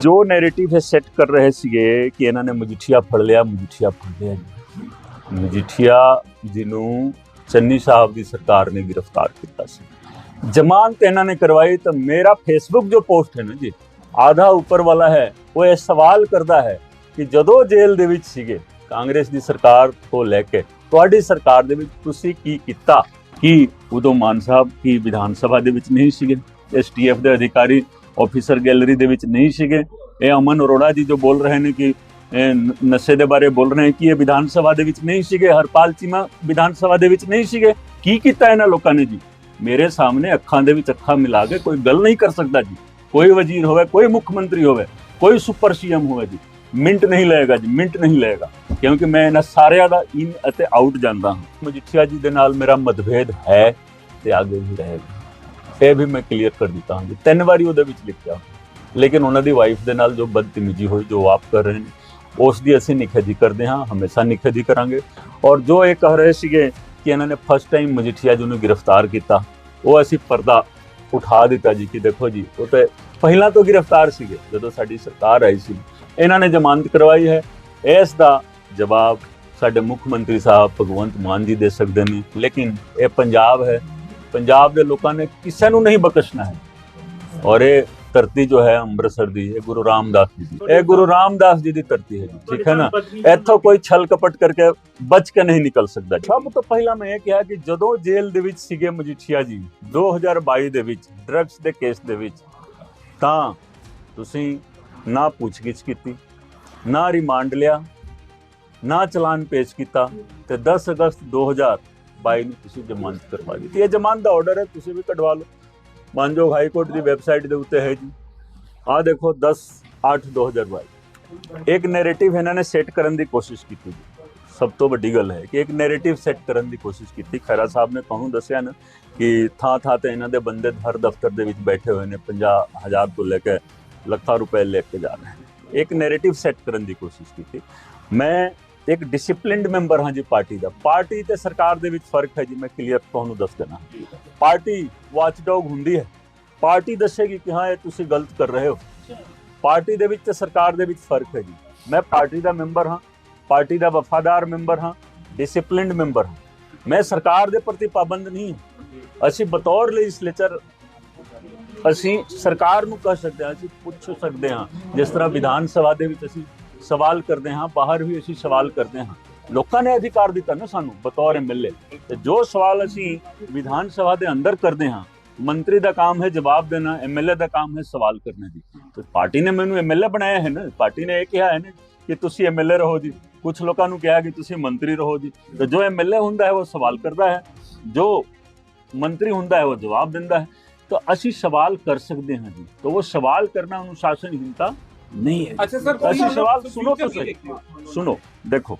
ਜੋ ਨੈਰੇਟਿਵ ਹੈ ਸੈੱਟ ਕਰ ਰਹੇ ਸੀਗੇ ਕਿ ਇਹਨਾਂ ਨੇ ਮਜੀਠੀਆ ਫੜ ਲਿਆ ਜੀ। ਮਜੀਠੀਆ ਜਿਹਨੂੰ ਚੰਨੀ ਸਾਹਿਬ ਦੀ ਸਰਕਾਰ ਨੇ ਗ੍ਰਿਫਤਾਰ ਕੀਤਾ ਸੀ, ਜ਼ਮਾਨਤ ਇਹਨਾਂ ਨੇ ਕਰਵਾਈ। ਤਾਂ ਮੇਰਾ ਫੇਸਬੁੱਕ ਜੋ ਪੋਸਟ ਹੈ ਨਾ ਜੀ, ਆਧਾ ਉੱਪਰ ਵਾਲਾ ਹੈ, ਉਹ ਇਹ ਸਵਾਲ ਕਰਦਾ ਹੈ ਕਿ ਜਦੋਂ ਜੇਲ੍ਹ ਦੇ ਵਿੱਚ ਸੀਗੇ ਕਾਂਗਰਸ ਦੀ ਸਰਕਾਰ ਤੋਂ ਲੈ ਕੇ ਤੁਹਾਡੀ ਸਰਕਾਰ ਦੇ ਵਿੱਚ ਤੁਸੀਂ ਕੀ ਕੀਤਾ? ਕਿ ਉਦੋਂ ਮਾਨ ਸਾਹਿਬ ਕੀ ਵਿਧਾਨ ਸਭਾ ਦੇ ਵਿੱਚ ਨਹੀਂ ਸੀਗੇ? STF ਦੇ ਅਧਿਕਾਰੀ ऑफिसर गैलरी ਦੇ ਵਿੱਚ ਨਹੀਂ ਸੀਗੇ? ਇਹ ਅਮਨ ਅਰੋੜਾ ਜੀ ਜੋ ਬੋਲ ਰਹੇ ਨੇ ਕਿ ਨਸ਼ੇ ਦੇ ਬਾਰੇ ਬੋਲ ਰਹੇ ਕਿ ਇਹ ਵਿਧਾਨ ਸਭਾ ਦੇ ਵਿੱਚ ਨਹੀਂ ਸੀਗੇ? ਹਰਪਾਲ ਚੀਮਾ ਵਿਧਾਨ ਸਭਾ ਦੇ ਵਿੱਚ ਨਹੀਂ ਸੀਗੇ? ਕੀ ਕੀਤਾ ਇਹਨਾਂ ਲੋਕਾਂ ਨੇ ਜੀ? ਮੇਰੇ ਸਾਹਮਣੇ ਅੱਖਾਂ ਦੇ ਵਿੱਚ ਅੱਖਾਂ ਮਿਲਾ ਕੇ ਕੋਈ ਗੱਲ ਨਹੀਂ ਕਰ ਸਕਦਾ ਜੀ। ਕੋਈ ਵਜ਼ੀਰ ਹੋਵੇ, ਕੋਈ ਮੁੱਖ ਮੰਤਰੀ ਹੋਵੇ, ਕੋਈ ਸੁਪਰ CM ਹੋਵੇ ਜੀ, ਮਿੰਟ ਨਹੀਂ ਲਏਗਾ ਜੀ, ਮਿੰਟ ਨਹੀਂ ਲਏਗਾ, ਕਿਉਂਕਿ ਮੈਂ ਇਹਨਾਂ ਸਾਰਿਆਂ ਦਾ ਇਨ ਅਤੇ ਆਊਟ ਜਾਣਦਾ ਹਾਂ। ਮਜੀਠੀਆ ਜੀ ਦੇ ਨਾਲ ਮੇਰਾ ਮਤਭੇਦ ਹੈ ਤੇ ਅੱਗੇ ਵੀ ਰਹੇਗਾ, ਇਹ ਵੀ ਮੈਂ ਕਲੀਅਰ ਕਰ ਦਿੱਤਾ ਹਾਂ ਜੀ। 3 ਵਾਰੀ ਉਹਦੇ ਵਿੱਚ ਲਿਖਿਆ, ਲੇਕਿਨ ਉਹਨਾਂ ਦੀ ਵਾਈਫ ਦੇ ਨਾਲ ਜੋ ਬਦਤਮੀਜੀ ਹੋਈ, ਜੋ ਆਪ ਕਰ ਰਹੇ ਨੇ, ਉਸ ਦੀ ਅਸੀਂ ਨਿਖੇਧੀ ਕਰਦੇ ਹਾਂ, ਹਮੇਸ਼ਾ ਨਿਖੇਧੀ ਕਰਾਂਗੇ। ਔਰ ਜੋ ਇਹ ਕਹਿ ਰਹੇ ਸੀਗੇ ਕਿ ਇਹਨਾਂ ਨੇ ਫਸਟ ਟਾਈਮ ਮਜੀਠੀਆ ਜੀ ਨੂੰ ਗ੍ਰਿਫਤਾਰ ਕੀਤਾ, ਉਹ ਅਸੀਂ ਪਰਦਾ ਉਠਾ ਦਿੱਤਾ ਜੀ ਕਿ ਦੇਖੋ ਜੀ, ਉਹ ਤਾਂ ਪਹਿਲਾਂ ਤੋਂ ਗ੍ਰਿਫਤਾਰ ਸੀਗੇ। ਜਦੋਂ ਸਾਡੀ ਸਰਕਾਰ ਆਈ ਸੀ, ਇਹਨਾਂ ਨੇ ਜ਼ਮਾਨਤ ਕਰਵਾਈ ਹੈ। ਇਸ ਦਾ ਜਵਾਬ ਸਾਡੇ ਮੁੱਖ ਮੰਤਰੀ ਸਾਹਿਬ ਭਗਵੰਤ ਮਾਨ ਜੀ ਦੇ ਸਕਦੇ ਨੇ, ਲੇਕਿਨ ਇਹ ਪੰਜਾਬ ਹੈ, ਪੰਜਾਬ ਦੇ ਲੋਕਾਂ ਨੇ ਕਿਸੇ ਨੂੰ ਨਹੀਂ ਬਖਸ਼ਣਾ ਹੈ। ਔਰ ਇਹ ਧਰਤੀ ਜੋ ਹੈ ਅੰਮ੍ਰਿਤਸਰ ਦੀ, ਇਹ ਗੁਰੂ ਰਾਮਦਾਸ ਜੀ ਦੀ, ਇਹ ਗੁਰੂ ਰਾਮਦਾਸ ਜੀ ਦੀ ਧਰਤੀ ਹੈ ਜੀ, ਠੀਕ ਹੈ ਨਾ। ਇੱਥੋਂ ਕੋਈ ਛਲ ਕਪਟ ਕਰਕੇ ਬਚ ਕੇ ਨਹੀਂ ਨਿਕਲ ਸਕਦਾ। ਸਭ ਤੋਂ ਪਹਿਲਾਂ ਮੈਂ ਇਹ ਕਿਹਾ ਕਿ ਜਦੋਂ ਜੇਲ੍ਹ ਦੇ ਵਿੱਚ ਸੀਗੇ ਮਜੀਠੀਆ ਜੀ 2022 ਦੇ ਵਿੱਚ ਡਰੱਗਸ ਦੇ ਕੇਸ ਦੇ ਵਿੱਚ, ਤਾਂ ਤੁਸੀਂ ਨਾ ਪੁੱਛਗਿੱਛ ਕੀਤੀ, ਨਾ ਰਿਮਾਂਡ ਲਿਆ, ਨਾ ਚਲਾਨ ਪੇਸ਼ ਕੀਤਾ, ਤੇ 10 ਅਗਸਤ 2022 ਨੂੰ ਤੁਸੀਂ ਜ਼ਮਾਨਤ ਕਰਵਾ ਦਿੱਤੀ। ਇਹ ਜ਼ਮਾਨਤ ਦਾ ਆਰਡਰ ਹੈ, ਤੁਸੀਂ ਵੀ ਕਢਵਾ ਲਓ, ਮਾਨਯੋਗ ਹਾਈ ਕੋਰਟ ਦੀ ਵੈਬਸਾਈਟ ਦੇ ਉੱਤੇ ਹੈ ਜੀ। ਆਹ ਦੇਖੋ 10/8/2022। ਇੱਕ ਨੈਰੇਟਿਵ ਇਹਨਾਂ ਨੇ ਸੈੱਟ ਕਰਨ ਦੀ ਕੋਸ਼ਿਸ਼ ਕੀਤੀ ਜੀ। ਸਭ ਤੋਂ ਵੱਡੀ ਗੱਲ ਹੈ ਕਿ ਇੱਕ ਨੈਰੇਟਿਵ ਸੈੱਟ ਕਰਨ ਦੀ ਕੋਸ਼ਿਸ਼ ਕੀਤੀ। ਖੈਰਾ ਸਾਹਿਬ ਨੇ ਤੁਹਾਨੂੰ ਦੱਸਿਆ ਨਾ ਕਿ ਥਾਂ ਤੇ ਇਹਨਾਂ ਦੇ ਬੰਦੇ ਹਰ ਦਫ਼ਤਰ ਦੇ ਵਿੱਚ ਬੈਠੇ ਹੋਏ ਨੇ, 50,000 ਤੋਂ ਲੈ ਕੇ ਲੱਖਾਂ ਰੁਪਏ ਲੈ ਕੇ ਜਾ ਰਹੇ ਨੇ। ਇੱਕ ਨੈਰੇਟਿਵ ਸੈੱਟ ਕਰਨ ਦੀ ਕੋਸ਼ਿਸ਼ ਕੀਤੀ। ਮੈਂ ਇੱਕ ਡਿਸਿਪਲਿਨਡ ਮੈਂਬਰ ਹਾਂ ਜੀ ਪਾਰਟੀ ਦਾ। ਪਾਰਟੀ ਤੇ ਸਰਕਾਰ ਦੇ ਵਿੱਚ ਫਰਕ ਹੈ ਜੀ, ਮੈਂ ਕਲੀਅਰ ਤੁਹਾਨੂੰ ਦੱਸ ਦੇਣਾ। ਪਾਰਟੀ ਵਾਚਡੌਗ ਹੁੰਦੀ ਹੈ, ਪਾਰਟੀ ਦੱਸੇਗੀ ਕਿ ਹਾਂ ਇਹ ਤੁਸੀਂ ਗਲਤ ਕਰ ਰਹੇ ਹੋ। ਪਾਰਟੀ ਦੇ ਵਿੱਚ ਤੇ ਸਰਕਾਰ ਦੇ ਵਿੱਚ ਫਰਕ ਹੈ ਜੀ। ਮੈਂ ਪਾਰਟੀ ਦਾ ਮੈਂਬਰ ਹਾਂ, ਪਾਰਟੀ ਦਾ ਵਫਾਦਾਰ ਮੈਂਬਰ ਹਾਂ, ਡਿਸਿਪਲਿਨਡ ਮੈਂਬਰ ਹਾਂ। ਮੈਂ ਸਰਕਾਰ ਦੇ ਪ੍ਰਤੀ ਪਾਬੰਦ ਨਹੀਂ ਹਾਂ। ਅਸੀਂ ਬਤੌਰ ਲੈਜਿਸਲੇਚਰ ਅਸੀਂ ਸਰਕਾਰ ਨੂੰ ਕਹਿ ਸਕਦੇ ਹਾਂ, ਅਸੀਂ ਪੁੱਛ ਸਕਦੇ ਹਾਂ। ਜਿਸ ਤਰ੍ਹਾਂ ਵਿਧਾਨ ਸਭਾ ਦੇ ਵਿੱਚ ਅਸੀਂ ਸਵਾਲ ਕਰਦੇ ਹਾਂ, ਬਾਹਰ ਵੀ ਅਸੀਂ ਸਵਾਲ ਕਰਦੇ ਹਾਂ। ਲੋਕਾਂ ਨੇ ਅਧਿਕਾਰ ਦਿੱਤਾ ਨਾ ਸਾਨੂੰ ਬਤੌਰ MLA, ਤੇ ਜੋ ਸਵਾਲ ਅਸੀਂ ਵਿਧਾਨ ਸਭਾ ਦੇ ਅੰਦਰ ਕਰਦੇ ਹਾਂ, ਮੰਤਰੀ ਦਾ ਕੰਮ ਹੈ ਜਵਾਬ ਦੇਣਾ, MLA ਦਾ ਕੰਮ ਹੈ ਸਵਾਲ ਕਰਨਾ ਜੀ। ਤੇ ਪਾਰਟੀ ਨੇ ਮੈਨੂੰ MLA ਬਣਾਇਆ ਹੈ ਨਾ, ਪਾਰਟੀ ਨੇ ਇਹ ਕਿਹਾ ਹੈ ਨਾ ਕਿ ਤੁਸੀਂ MLA ਰਹੋ ਜੀ। ਕੁਝ ਲੋਕਾਂ ਨੂੰ ਕਿਹਾ ਕਿ ਤੁਸੀਂ ਮੰਤਰੀ ਰਹੋ ਜੀ। ਤੇ ਜੋ MLA ਹੁੰਦਾ ਹੈ ਉਹ ਸਵਾਲ ਕਰਦਾ ਹੈ, ਜੋ ਮੰਤਰੀ ਹੁੰਦਾ ਹੈ ਉਹ ਜਵਾਬ ਦਿੰਦਾ ਹੈ। ਤਾਂ ਅਸੀਂ ਸਵਾਲ ਕਰ ਸਕਦੇ ਹਾਂ ਜੀ। ਤਾਂ ਉਹ ਸਵਾਲ ਕਰਨਾ ਅਨੁਸ਼ਾਸਨਹੀਨਤਾ नहीं है। अच्छा सर, ऐसी सवाल सुनो तो सही, सुनो देखो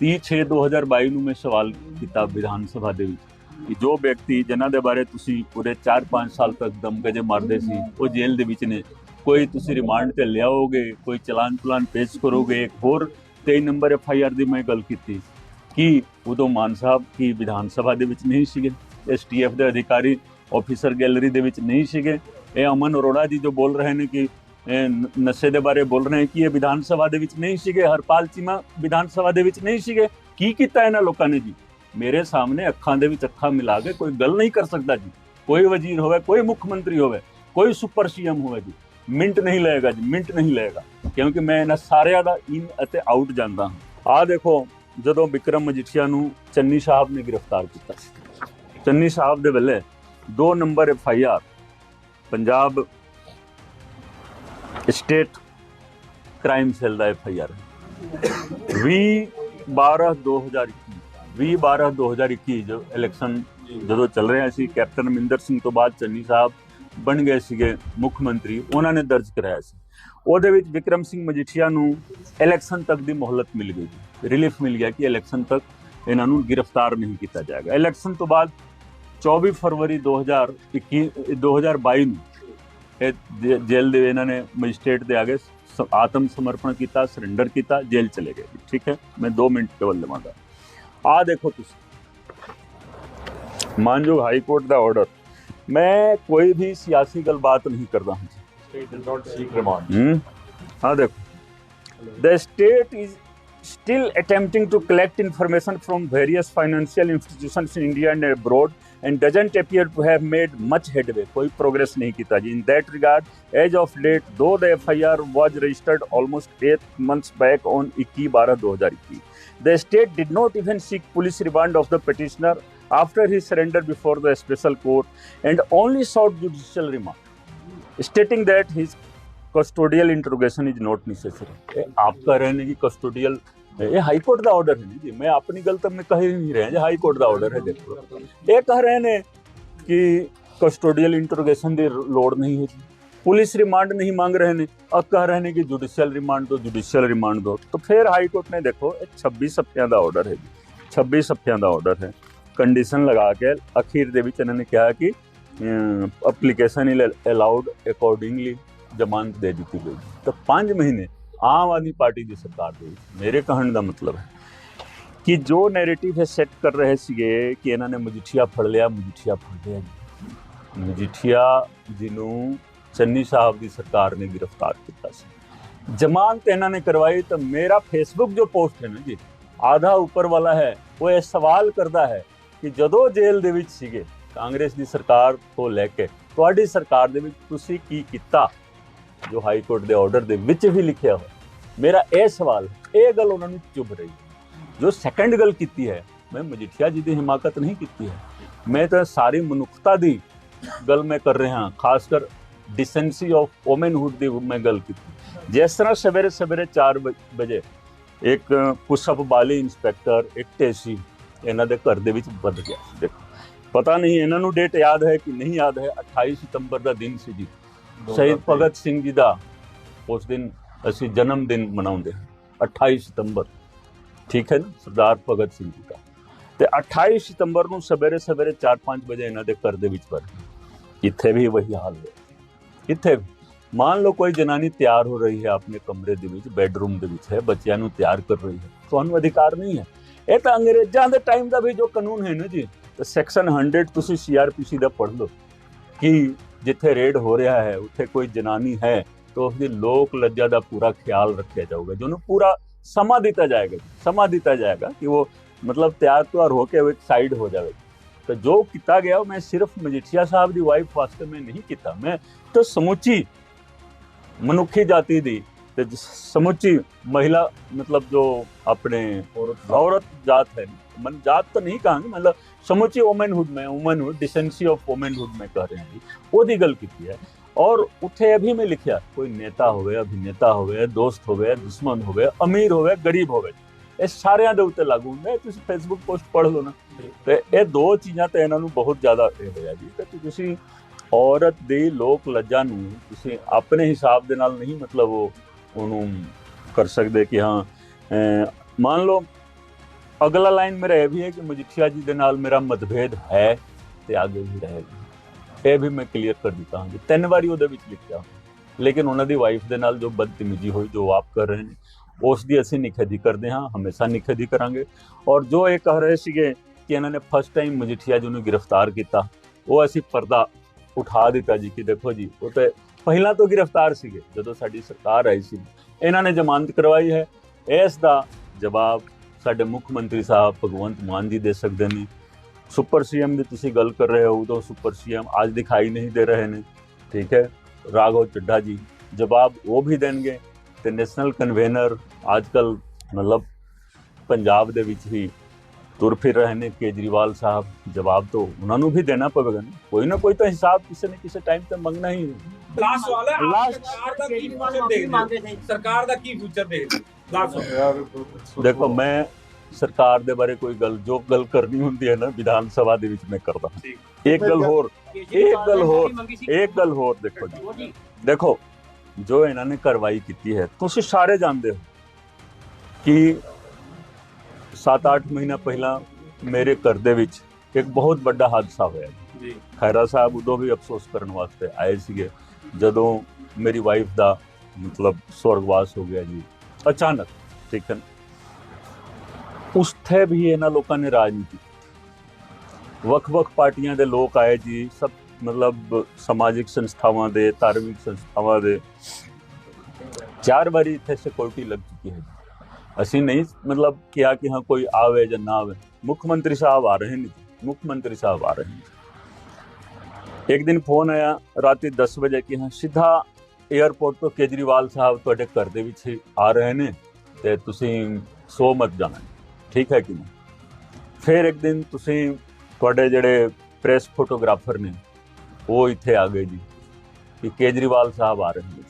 30/6/2022 ਨੂੰ ਮੈਂ ਸਵਾਲ ਕੀਤਾ ਵਿਧਾਨ ਸਭਾ ਦੇ ਵਿੱਚ ਕਿ ਜੋ ਵਿਅਕਤੀ ਜਿਨ੍ਹਾਂ ਦੇ ਬਾਰੇ ਤੁਸੀਂ ਪੂਰੇ 4-5 ਸਾਲ ਤੱਕ ਦਮਗਜੇ ਮਾਰਦੇ ਸੀ, ਉਹ ਜੇਲ੍ਹ ਦੇ ਵਿੱਚ ਨੇ। ਕੋਈ ਤੁਸੀਂ ਰਿਮਾਂਡ ਤੇ ਲਿਆਓਗੇ, ਕੋਈ ਚਲਾਨ ਪੇਸ਼ ਕਰੋਗੇ। ਇੱਕ ਹੋਰ 23 ਨੰਬਰ FIR ਦੀ ਮੈਂ ਗੱਲ ਕੀਤੀ ਕਿ ਉਦੋਂ ਮਾਨ ਸਾਹਿਬ ਕੀ ਵਿਧਾਨ ਸਭਾ ਦੇ ਵਿੱਚ ਨਹੀਂ ਸੀਗੇ? STF ਦੇ ਅਧਿਕਾਰੀ ਆਫਿਸਰ ਗੈਲਰੀ ਦੇ ਵਿੱਚ ਨਹੀਂ ਸੀਗੇ? ਇਹ ਅਮਨ ਅਰੋੜਾ ਜੀ ਜੋ ਬੋਲ ਰਹੇ ਨੇ ਕਿ ਨਸ਼ੇ ਦੇ ਬਾਰੇ ਬੋਲ ਰਹੇ ਕਿ ਇਹ ਵਿਧਾਨ ਸਭਾ ਦੇ ਵਿੱਚ ਨਹੀਂ ਸੀਗੇ? ਹਰਪਾਲ ਚੀਮਾ ਵਿਧਾਨ ਸਭਾ ਦੇ ਵਿੱਚ ਨਹੀਂ ਸੀਗੇ? ਕੀ ਕੀਤਾ ਇਹਨਾਂ ਲੋਕਾਂ ਨੇ ਜੀ? ਮੇਰੇ ਸਾਹਮਣੇ ਅੱਖਾਂ ਦੇ ਵਿੱਚ ਅੱਖਾਂ ਮਿਲਾ ਕੇ ਕੋਈ ਗੱਲ ਨਹੀਂ ਕਰ ਸਕਦਾ ਜੀ। ਕੋਈ ਵਜ਼ੀਰ ਹੋਵੇ, ਕੋਈ ਮੁੱਖ ਮੰਤਰੀ ਹੋਵੇ, ਕੋਈ ਸੁਪਰ CM ਹੋਵੇ ਜੀ, ਮਿੰਟ ਨਹੀਂ ਲਏਗਾ ਜੀ, ਮਿੰਟ ਨਹੀਂ ਲਏਗਾ, ਕਿਉਂਕਿ ਮੈਂ ਇਹਨਾਂ ਸਾਰਿਆਂ ਦਾ ਇਨ ਅਤੇ ਆਊਟ ਜਾਣਦਾ ਹਾਂ। ਆਹ ਦੇਖੋ, ਜਦੋਂ ਵਿਕਰਮ ਮਜੀਠੀਆ ਨੂੰ ਚੰਨੀ ਸਾਹਿਬ ਨੇ ਗ੍ਰਿਫਤਾਰ ਕੀਤਾ ਸੀ, ਚੰਨੀ ਸਾਹਿਬ ਦੇ ਵੇਲੇ 2 number FIR Punjab state crime cell ਦਾ FIR 20/12/2021 ਜੋ ਇਲੈਕਸ਼ਨ ਜਦੋਂ ਚੱਲ ਰਿਹਾ ਸੀ, ਕੈਪਟਨ ਅਮਰਿੰਦਰ ਸਿੰਘ ਤੋਂ ਬਾਅਦ ਚੰਨੀ ਸਾਹਿਬ ਬਣ ਗਏ ਸੀਗੇ ਮੁੱਖ ਮੰਤਰੀ, ਉਹਨਾਂ ਨੇ ਦਰਜ ਕਰਾਇਆ ਸੀ। ਉਹਦੇ ਵਿੱਚ ਵਿਕਰਮ ਸਿੰਘ ਮਜੀਠੀਆ ਨੂੰ ਇਲੈਕਸ਼ਨ ਤੱਕ ਦੀ ਮੋਹਲਤ ਮਿਲ ਗਈ, ਰਿਲੀਫ ਮਿਲ ਗਿਆ ਕਿ ਇਲੈਕਸ਼ਨ ਤੱਕ ਇਹਨਾਂ ਨੂੰ ਗ੍ਰਿਫਤਾਰ ਨਹੀਂ ਕੀਤਾ ਜਾਏਗਾ। ਇਲੈਕਸ਼ਨ ਤੋਂ ਬਾਅਦ 24 ਫਰਵਰੀ 2022 ਨੂੰ ਇਹ ਜੇਲ੍ਹ ਦੇ ਇਹਨਾਂ ਨੇ ਮਜਿਸਟ੍ਰੇਟ ਦੇ ਆਗੇ ਆਤਮ ਸਮਰਪਣ ਕੀਤਾ, ਸਰੈਂਡਰ ਕੀਤਾ, ਜੇਲ੍ਹ ਚਲੇ ਗਏ। ਠੀਕ ਹੈ, ਮੈਂ 2 ਮਿੰਟ ਕੇਵਲ ਲਵਾਂਗਾ। ਆਹ ਦੇਖੋ ਤੁਸੀਂ, ਮਾਨਯੋਗ ਹਾਈ ਕੋਰਟ ਦਾ ਆਰਡਰ। मैं कोई भी सियासी गलबात नहीं कर रहा हूँ। हाँ देखो, the state is still attempting to collect information from various financial institutions in India and abroad and doesn't appear to have made much headway. कोई progress नहीं किया जी. In that regard, as of late, though the FIR was registered almost 8 months back on 21/12/2021, the state did not even seek police remand of the petitioner after his surrender before the special court and only sought judicial remand, stating that his custodial interrogation is not necessary. आप कह रहे हैं कि custodial, ये high court का order है जी. मैं अपनी गलत में कह ही नहीं रहे हैं, हाई कोर्ट का ऑर्डर है. देखो ये कह रहे हैं कि कस्टोडियल इंट्रोगेशन की लोड़ नहीं है जी, पुलिस रिमांड नहीं मांग रहे हैं, अब कह रहे हैं कि जुडिशियल रिमांड दो, जुडिशियल रिमांड दो. तो फिर हाई कोर्ट ने देखो 26 हफ्तियां का ऑर्डर है जी, 26 हफ्तियां का ऑर्डर है. कंडीशन लगा के अखीर दे विच इन्होंने कहा कि एप्लीकेशन इज अलाउड अकॉर्डिंगली जमानत दे दी गई. तो 5 महीने आम आदमी पार्टी की सरकार दे. मेरे कहने का मतलब है कि जो नैरेटिव है सेट कर रहे सीगे कि इन्होंने मजिठिया फड़ लिया, मजिठिया फड़ लिया जी. मजिठिया जिन्हों चन्नी साहब की सरकार ने गिरफ्तार किया सी, जमानत इन्होंने करवाई. तो मेरा फेसबुक जो पोस्ट है ना जी, आधा ऊपर वाला है, वो ये सवाल करता है कि जदों जेल दे विच सीगे कांग्रेस की सरकार को लैके तुहाडी सरकार दे विच तुसीं की कीता, जो हाई कोर्ट के ऑर्डर के विच भी लिखिया हो. मेरा यह सवाल है, ये गल उन्होंने चुभ रही. जो सैकेंड गल की है, मैं मजिठिया जी की हिमाकत नहीं की है, मैं तो सारी मनुखता की गल मैं कर रहा. खासकर डिसेंसी ऑफ वोमेनहुड की मैं गल की. जिस तरह सवेरे सवेरे 4 बजे एक पुशअप बाली इंस्पैक्टर, एक टेसी इन्हों के घर के बद गया. देखो पता नहीं इन्होंने डेट याद है कि नहीं याद है. 28 सितंबर का दिन से जी, शहीद भगत सिंह जी का उस दिन असी जन्मदिन मनाते हैं, 28 सितंबर, ठीक है ना, सरदार भगत सिंह जी का. तो 28 सितंबर को सवेरे सवेरे 4-5 बजे इन्हों के घर पर. इत्थे भी वही हाल है. इत्थे भी मान लो कोई जनानी तैयार हो रही है अपने कमरे के विच, बैडरूम के विच है, बच्चों को तैयार कर रही है, तो अधिकार नहीं है. ये तो अंग्रेजों के टाइम का भी जो कानून है ना जी, तो सैक्शन 100 तुसीं CRPC का पढ़ लो कि जिथे रेड हो रहा है उत्थे कोई जनानी है तो उसकी लोक लज्जा का पूरा ख्याल रखा जाऊगा, जो पूरा समा दिता जाएगा, समा दिता जाएगा कि वो मतलब तैयार तुआर होकर एक साइड हो जाए. तो जो किया गया मैं सिर्फ मजिठिया साहब की वाइफ वास्ते में नहीं किया, मैं तो समूची मनुखी जाति की, समुची महिला, मतलब जो अपने औरत जात है, मन जात तो नहीं कहांगे, मतलब समुची वोमेनहुड में, वोमेनहुड डिसेंसी ऑफ वोमेनहुड में कह रहे हैं, वो दी गल की है. और उत्थे अभी मैं लिखिया कोई नेता होवे, अभिनेता होवे, दोस्त होवे, दुश्मन होवे, अमीर होवे, गरीब होवे, ये सारिਆਂ ਦੇ ਉੱਤੇ लागू ਹੁੰਦਾ. ਤੁਸੀਂ फेसबुक पोस्ट पढ़ लो ना, तो ये 2 चीज़ां तो इन्हों बहुत ज़्यादा होया जी. तो तुसीं औरत की लोक लज्जा नूं तुसीं अपने हिसाब के नाल नहीं मतलब वो उन्होंने कर सकते कि हाँ मान लो अगला लाइन मेरा यह भी है कि मजिठिया जी के नाल मेरा मतभेद है तो आगे भी रहेगा. ये भी मैं क्लीयर कर दिता हाँ जी, 3 बारी वो लिखा. लेकिन उन्होंने वाइफ के नाल जो बदतमीजी हुई, जो आप कर रहे हैं, उसकी असीं निखेधी करते हाँ, हमेशा निखेधी करांगे. और जो ये कह रहे थे कि इन्होंने फर्स्ट टाइम मजिठिया जी को गिरफ्तार किया, वो असीं पर्दा उठा दिता जी कि देखो जी वो तो पहला तो गिरफ्तार सीगे, जो साडी सरकार आई सी, इन्होंने जमानत करवाई है. इसका जवाब साडे मुख मंत्री साहब भगवंत मान जी दे सकते हैं. सुपर CM की तुसीं गल कर रहे हो, तो सुपर CM आज दिखाई नहीं दे रहे हैं, ठीक है. राघव चड्ढा जी जवाब वो भी देंगे. तो नैशनल कन्वेनर आजकल मतलब पंजाब दे विच ही तुर फिर रहे हैं, केजरीवाल साहब, जवाब तो उन्होंने भी देना पड़ेगा. कोई ना कोई तो हिसाब किसी न किसी टाइम पे मंगना ही है. लास्ट सवाल है, सरकार का की फ्यूचर देखते. देखो मैं सरकार के बारे कोई गल जो गल करनी होंगी है ना विधान सभा दे विच मैं करदा. एक गल होर देखो जी, देखो जो इन्होंने कार्रवाई की है, तुसीं सारे जानते हो कि 7-8 महीना पहला मेरे घर दे विच एक बहुत बड़ा हादसा होया. खैरा साहब उदों भी अफसोस करने वास्ते आए सीगे जदों मेरी वाइफ का मतलब स्वर्गवास हो गया जी अचानक, ठीक है. उसथे भी इन्होंने लोगों ने राजनीति, वख-वख पार्टियां दे लोग आए जी, सब मतलब समाजिक संस्थावां दे, धार्मिक संस्थावां दे, 4 ਵਾਰੀ ਇੱਥੇ ਸਿਕਿਉਰਿਟੀ ਲੱਗ ਚੁੱਕੀ ਹੈ ਜੀ। ਅਸੀਂ ਨਹੀਂ ਮਤਲਬ ਕਿਹਾ ਕਿ ਹਾਂ ਕੋਈ ਆਵੇ ਜਾਂ ਨਾ ਆਵੇ, ਮੁੱਖ ਮੰਤਰੀ ਸਾਹਿਬ ਆ ਰਹੇ ਨੇ ਜੀ, ਮੁੱਖ ਮੰਤਰੀ ਸਾਹਿਬ ਆ ਰਹੇ ਨੇ। ਇੱਕ ਦਿਨ ਫੋਨ ਆਇਆ ਰਾਤੀ 10 ਵਜੇ ਕਿ ਹਾਂ ਸਿੱਧਾ 에ਅਰਪੋਰਟ ਤੋਂ ਕੇਜਰੀਵਾਲ ਸਾਹਿਬ ਤੁਹਾਡੇ ਘਰ ਦੇ ਵਿੱਚ ਹੀ ਆ ਰਹੇ ਨੇ ਤੇ ਤੁਸੀਂ ਸੋ ਮਤ ਜਾਣਾ, ਠੀਕ ਹੈ ਕਿ ਨਹੀਂ। ਫਿਰ ਇੱਕ ਦਿਨ ਤੁਸੀਂ ਤੁਹਾਡੇ ਜਿਹੜੇ ਪ੍ਰੈਸ ਫੋਟੋਗ੍ਰਾਫਰ ਨੇ ਉਹ ਇੱਥੇ ਆ ਗਏ ਜੀ ਕਿ ਕੇਜਰੀਵਾਲ ਸਾਹਿਬ ਆ ਰਹੇ ਨੇ।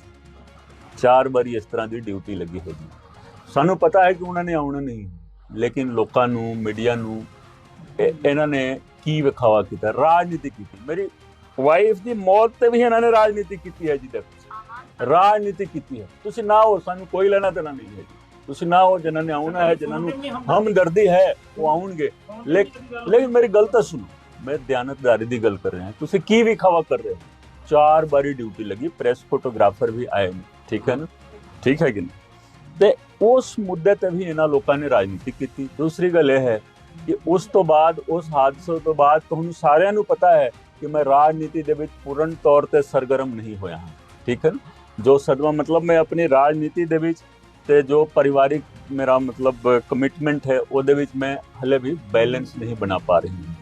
4 ਵਾਰੀ ਇਸ ਤਰ੍ਹਾਂ ਦੀ ਡਿਊਟੀ ਲੱਗੀ ਹੈ ਜੀ। ਸਾਨੂੰ ਪਤਾ ਹੈ ਕਿ ਉਹਨਾਂ ਨੇ ਆਉਣਾ ਨਹੀਂ, ਲੇਕਿਨ ਲੋਕਾਂ ਨੂੰ, ਮੀਡੀਆ ਨੂੰ ਇਹਨਾਂ ਨੇ ਕੀ ਵਿਖਾਵਾ ਕੀਤਾ, ਰਾਜਨੀਤੀ ਕੀਤੀ। ਮੇਰੀ ਵਾਈਫ ਦੀ ਮੌਤ ਤੇ ਵੀ ਇਹਨਾਂ ਨੇ ਰਾਜਨੀਤੀ ਕੀਤੀ ਹੈ ਜੀ। ਦੇਖੋ ਰਾਜਨੀਤੀ ਕੀਤੀ ਹੈ। ਤੁਸੀਂ ਨਾ ਹੋ, ਸਾਨੂੰ ਕੋਈ ਲੈਣਾ ਦੇਣਾ ਨਹੀਂ ਹੈ ਜੀ। ਤੁਸੀਂ ਨਾ ਹੋ, ਜਿਨ੍ਹਾਂ ਨੇ ਆਉਣਾ ਹੈ, ਜਿਨ੍ਹਾਂ ਨੂੰ ਹਮਦਰਦੀ ਹੈ ਉਹ ਆਉਣਗੇ। ਲੇਕਿਨ ਮੇਰੀ ਗੱਲ ਤਾਂ ਸੁਣੋ, ਮੈਂ ਦਿਆਨਤਦਾਰੀ ਦੀ ਗੱਲ ਕਰ ਰਿਹਾ। ਤੁਸੀਂ ਕੀ ਵਿਖਾਵਾ ਕਰ ਰਹੇ ਹੋ? 4 ਵਾਰੀ ਡਿਊਟੀ ਲੱਗੀ, ਪ੍ਰੈਸ ਫੋਟੋਗ੍ਰਾਫਰ ਵੀ ਆਏ ਨੇ, ਠੀਕ ਹੈ ਨਾ, ਠੀਕ ਹੈ ਕਿ ਨਹੀਂ। ਤੇ ਉਸ ਮੁੱਦੇ ਤੇ ਵੀ ਇਹਨਾਂ ਲੋਕਾਂ ਨੇ ਰਾਜਨੀਤੀ ਕੀਤੀ। ਦੂਸਰੀ ਗੱਲ ਇਹ ਹੈ ਕਿ ਉਸ ਤੋਂ ਬਾਅਦ, ਉਸ ਹਾਦਸੇ ਤੋਂ ਬਾਅਦ ਤੁਹਾਨੂੰ ਸਾਰਿਆਂ ਨੂੰ ਪਤਾ ਹੈ ਕਿ ਮੈਂ ਰਾਜਨੀਤੀ ਦੇ ਵਿੱਚ ਪੂਰਨ ਤੌਰ ਤੇ ਸਰਗਰਮ ਨਹੀਂ ਹੋਇਆ ਹਾਂ, ਠੀਕ ਹੈ ਨਾ। ਜੋ ਸਦਮਾ ਮਤਲਬ ਮੈਂ ਆਪਣੀ ਰਾਜਨੀਤੀ ਦੇ ਵਿੱਚ ਤੇ ਜੋ ਪਰਿਵਾਰਿਕ ਮੇਰਾ ਮਤਲਬ ਕਮਿਟਮੈਂਟ ਹੈ ਉਹਦੇ ਵਿੱਚ ਮੈਂ ਹਲੇ ਵੀ ਬੈਲੈਂਸ ਨਹੀਂ ਬਣਾ ਪਾ ਰਹੀ ਹਾਂ।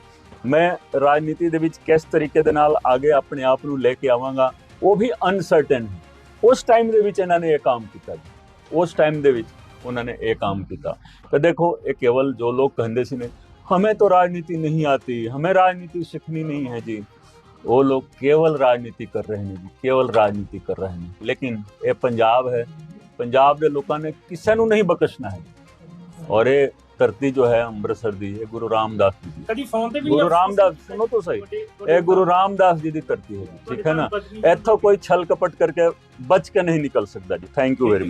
ਮੈਂ ਰਾਜਨੀਤੀ ਦੇ ਵਿੱਚ ਕਿਸ ਤਰੀਕੇ ਦੇ ਨਾਲ ਅੱਗੇ ਆਪਣੇ ਆਪ ਨੂੰ ਲੈ ਕੇ ਆਵਾਂਗਾ ਉਹ ਵੀ ਅਨਸਰਟਨ ਹੈ। ਉਸ ਟਾਈਮ ਦੇ ਵਿੱਚ ਇਹਨਾਂ ਨੇ ਇਹ ਕੰਮ ਕੀਤਾ ਜੀ, ਉਸ ਟਾਈਮ ਦੇ ਵਿੱਚ ਉਹਨਾਂ ਨੇ ਇਹ ਕੰਮ ਕੀਤਾ। तो देखो ये केवल जो लोग कहते सी ने हमें तो राजनीति नहीं आती, हमें राजनीति सीखनी नहीं है जी, वो लोग केवल राजनीति कर रहे हैं जी, केवल राजनीति कर रहे हैं। लेकिन ये पंजाब है, पंजाब के लोगों ने किसी को नहीं बख्शना है। और ये धरती जो है ਅੰਮ੍ਰਿਤਸਰ ਦੀ, ये गुरु रामदास जी कभी फोन पे भी गुरु रामदास, सुनो तो सही, ये गुरु रामदास जी की धरती है जी, ठीक है ना। इत्थों कोई छल कपट करके बच के नहीं निकल सकता जी। Thank you very much.